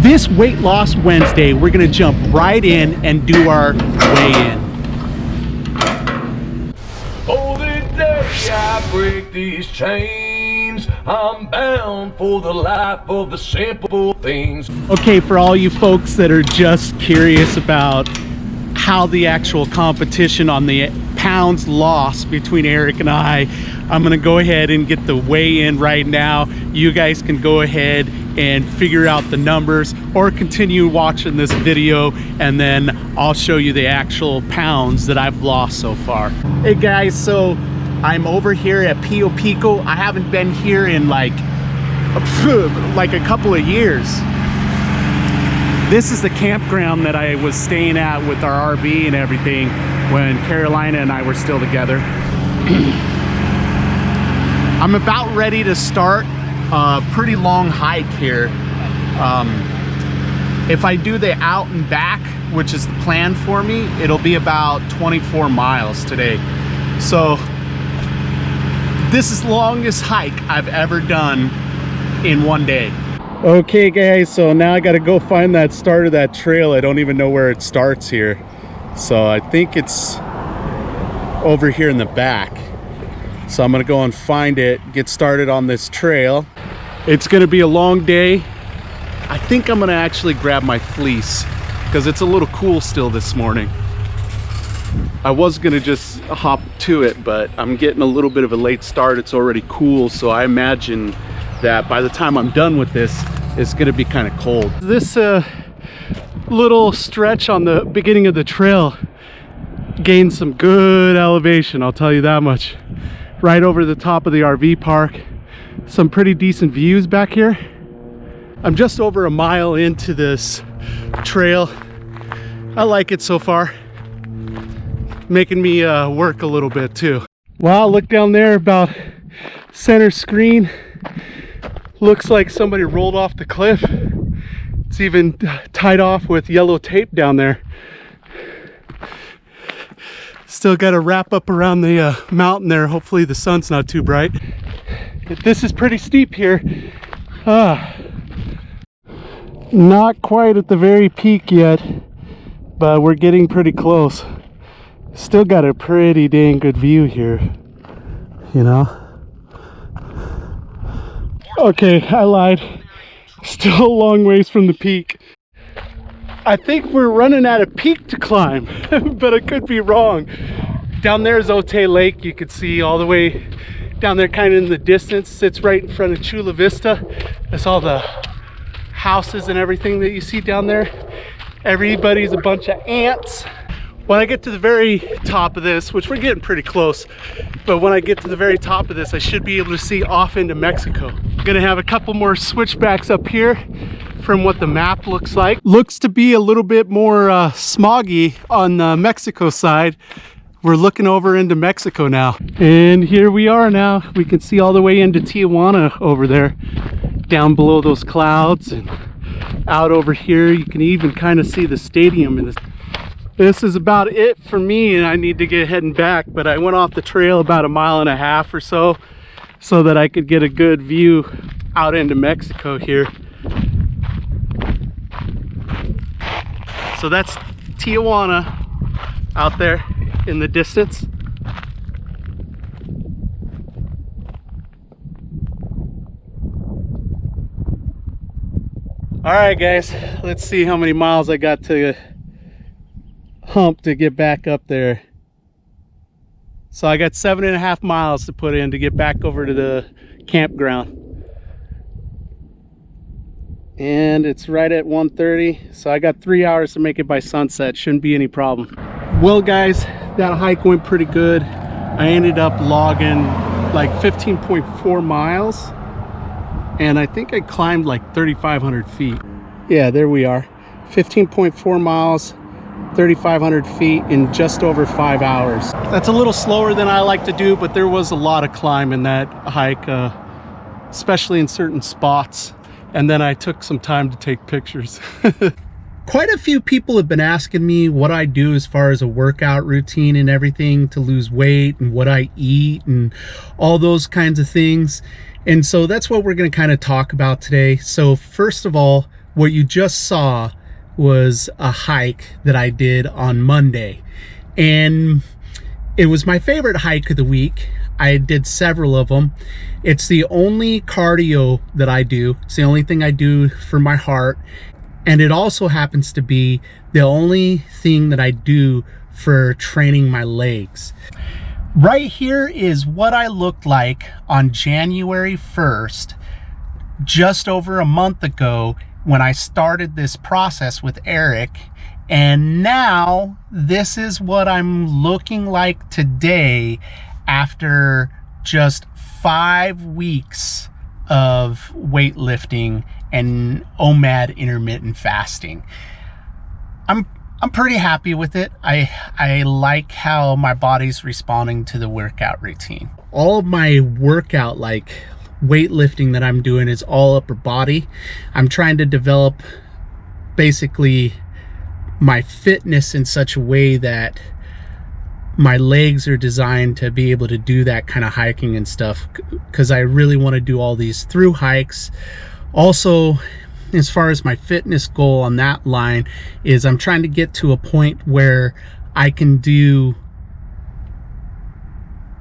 This Weight Loss Wednesday, we're gonna jump right in and do our weigh-in. For the day I break these chains, I'm bound for the life of the simple things. Okay, for all you folks that are just curious about how the actual competition on the pounds lost between Eric and I'm gonna go ahead and get the weigh-in right now. You guys can go ahead and figure out the numbers or continue watching this video, and then I'll show you the actual pounds that I've lost so far. Hey guys, so I'm over here at Pio Pico. I haven't been here in like a couple of years. This is the campground that I was staying at with our RV and everything when Carolina and I were still together. I'm about ready to start a pretty long hike here. If I do the out and back, which is the plan for me, it'll be about 24 miles today. So this is the longest hike I've ever done in one day. Okay guys, so now I gotta go find that start of that trail. I don't even know where it starts here. So I think it's over here in the back. So I'm gonna go and find it, get started on this trail. It's gonna be a long day. I think I'm gonna actually grab my fleece because it's a little cool still this morning. I was gonna just hop to it, but I'm getting a little bit of a late start. It's already cool, so I imagine that by the time I'm done with this, it's gonna be kind of cold. This little stretch on the beginning of the trail gained some good elevation, I'll tell you that much. Right over the top of the RV park. Some pretty decent views back here. I'm just over a mile into this trail. I like it so far. Making me work a little bit too. Wow, look down there about center screen. Looks like somebody rolled off the cliff. It's even tied off with yellow tape down there. Still got to wrap up around the mountain there. Hopefully the sun's not too bright. This is pretty steep here. Not quite at the very peak yet, but we're getting pretty close. Still got a pretty dang good view here, you know. Okay, I lied. Still a long ways from the peak. I think we're running out of peak to climb, but I could be wrong. Down there is Otay Lake. You could see all the way down there, kind of in the distance. Sits right in front of Chula Vista. That's all the houses and everything that you see down there. Everybody's a bunch of ants. When I get to the very top of this, which we're getting pretty close, but when I get to the very top of this, I should be able to see off into Mexico. I'm gonna have a couple more switchbacks up here from what the map looks like. Looks to be a little bit more smoggy on the Mexico side. We're looking over into Mexico now. And here we are now. We can see all the way into Tijuana over there, down below those clouds, and out over here. You can even kind of see the stadium in this. This is about it for me, and I need to get heading back, but I went off the trail about 1.5 miles or so that I could get a good view out into Mexico here. So that's Tijuana out there in the distance. All right guys, let's see how many miles I got to hump to get back up there. So I got 7.5 miles to put in to get back over to the campground, and it's right at 1:30, so I got 3 hours to make it by sunset. Shouldn't be any problem. Well guys, that hike went pretty good. I ended up logging like 15.4 miles, and I think I climbed like 3,500 feet. Yeah, there we are, 15.4 miles, 3,500 feet in just over 5 hours. That's a little slower than I like to do, but there was a lot of climb in that hike, especially in certain spots. And then I took some time to take pictures. Quite a few people have been asking me what I do as far as a workout routine and everything to lose weight, and what I eat and all those kinds of things. And so that's what we're going to kind of talk about today. So first of all, what you just saw was a hike that I did on Monday, and it was my favorite hike of the week. I did several of them. It's the only cardio that I do. It's the only thing I do for my heart, and it also happens to be the only thing that I do for training my legs. Right here is what I looked like on January 1st, just over a month ago, when I started this process with Eric. And now this is what I'm looking like today after just 5 weeks of weightlifting and OMAD intermittent fasting. I'm pretty happy with it. I like how my body's responding to the workout routine. All of my workout, like weightlifting that I'm doing, is all upper body. I'm trying to develop basically my fitness in such a way that my legs are designed to be able to do that kind of hiking and stuff, because I really want to do all these through hikes. Also, as far as my fitness goal on that line is, I'm trying to get to a point where I can do,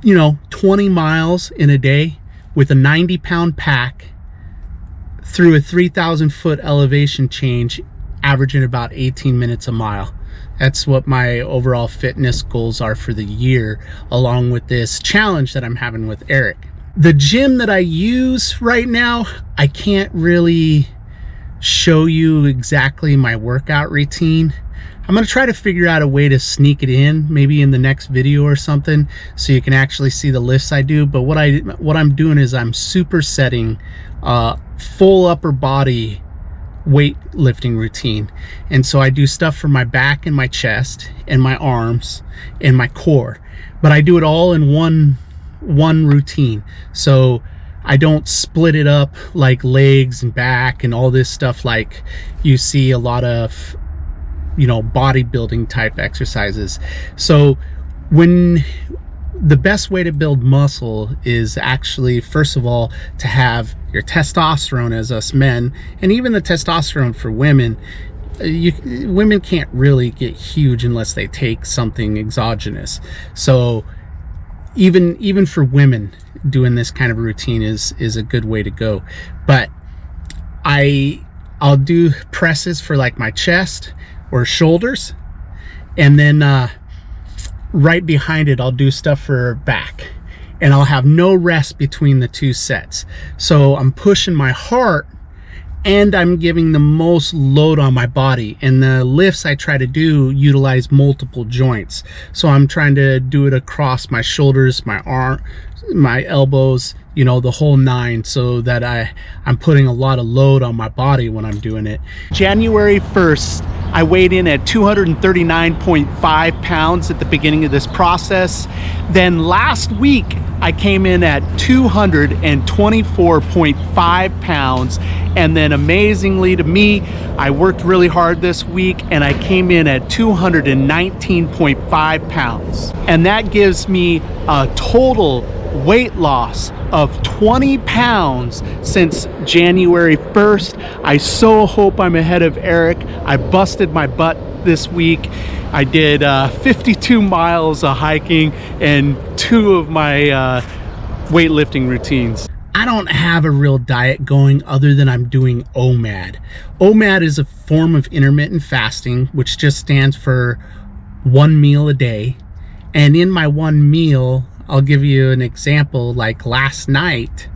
20 miles in a day with a 90-pound pack through a 3,000 foot elevation change, averaging about 18 minutes a mile. That's what my overall fitness goals are for the year, along with this challenge that I'm having with Eric. The gym that I use right now, I can't really show you exactly my workout routine. I'm going to try to figure out a way to sneak it in, maybe in the next video or something, so you can actually see the lifts I do. But what I'm doing is I'm supersetting full upper body weightlifting routine. And so I do stuff for my back and my chest and my arms and my core, but I do it all in one routine. So I don't split it up like legs and back and all this stuff like you see a lot of, bodybuilding type exercises. So when the best way to build muscle is actually, first of all, to have your testosterone as us men, and even the testosterone for women. Women can't really get huge unless they take something exogenous. So even for women, doing this kind of routine is a good way to go. But I'll do presses for like my chest or shoulders, and then right behind it I'll do stuff for back, and I'll have no rest between the two sets. So I'm pushing my heart and I'm giving the most load on my body, and the lifts I try to do utilize multiple joints. So I'm trying to do it across my shoulders, my arm, my elbows, the whole nine, so that I'm putting a lot of load on my body when I'm doing it. January 1st, I weighed in at 239.5 pounds at the beginning of this process. Then last week, I came in at 224.5 pounds. And then amazingly to me, I worked really hard this week and I came in at 219.5 pounds. And that gives me a total weight loss of 20 pounds since January 1st. I so hope I'm ahead of Eric. I busted my butt this week. I did 52 miles of hiking and 2 of my weightlifting routines. I don't have a real diet going other than I'm doing OMAD. OMAD is a form of intermittent fasting, which just stands for 1 meal a day. And in my 1 meal, I'll give you an example. Like last night,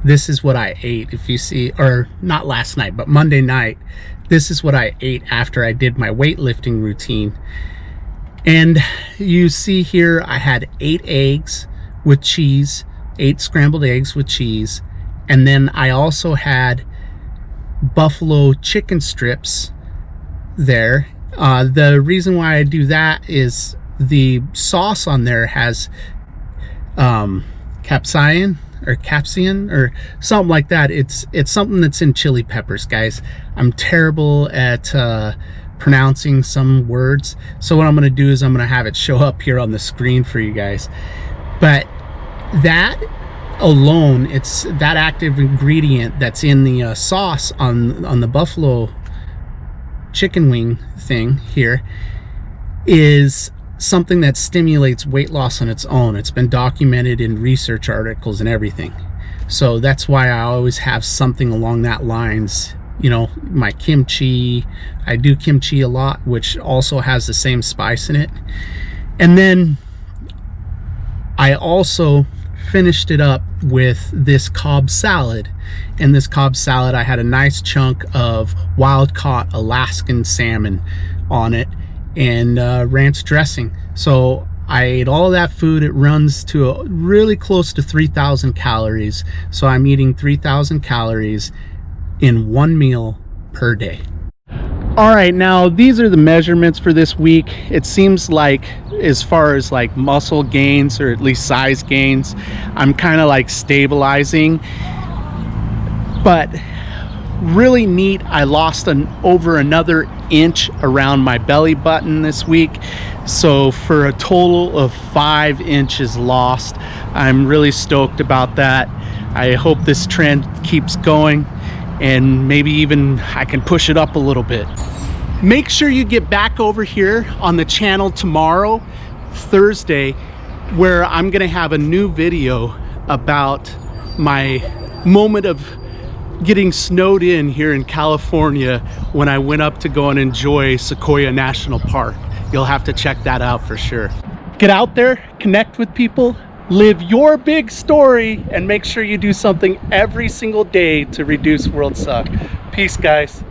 this is what I ate. If you see, or not last night, but Monday night, this is what I ate after I did my weightlifting routine. And you see here, I had 8 eggs with cheese, 8 scrambled eggs with cheese. And then I also had buffalo chicken strips there. The reason why I do that is the sauce on there has capsaicin or something like that. It's something that's in chili peppers, guys. I'm terrible at pronouncing some words, so what I'm gonna do is I'm gonna have it show up here on the screen for you guys. But that alone, it's that active ingredient that's in the sauce on the buffalo chicken wing thing here is something that stimulates weight loss on its own. It's been documented in research articles and everything. So that's why I always have something along that lines. You know, my kimchi, I do kimchi a lot, which also has the same spice in it. And then I also finished it up with this Cobb salad. In this Cobb salad, I had a nice chunk of wild caught Alaskan salmon on it and ranch dressing. So I ate all of that food. It runs to really close to 3,000 calories. So I'm eating 3,000 calories in one meal per day. All right, now these are the measurements for this week. It seems like as far as like muscle gains, or at least size gains, I'm kind of like stabilizing. But really neat, I lost over another inch around my belly button this week. So for a total of 5 inches lost. I'm really stoked about that. I hope this trend keeps going, and maybe even I can push it up a little bit. Make sure you get back over here on the channel tomorrow, Thursday, where I'm gonna have a new video about my moment of getting snowed in here in California when I went up to go and enjoy Sequoia National Park. You'll have to check that out for sure. Get out there, connect with people, live your big story, and make sure you do something every single day to reduce world suck. Peace, guys.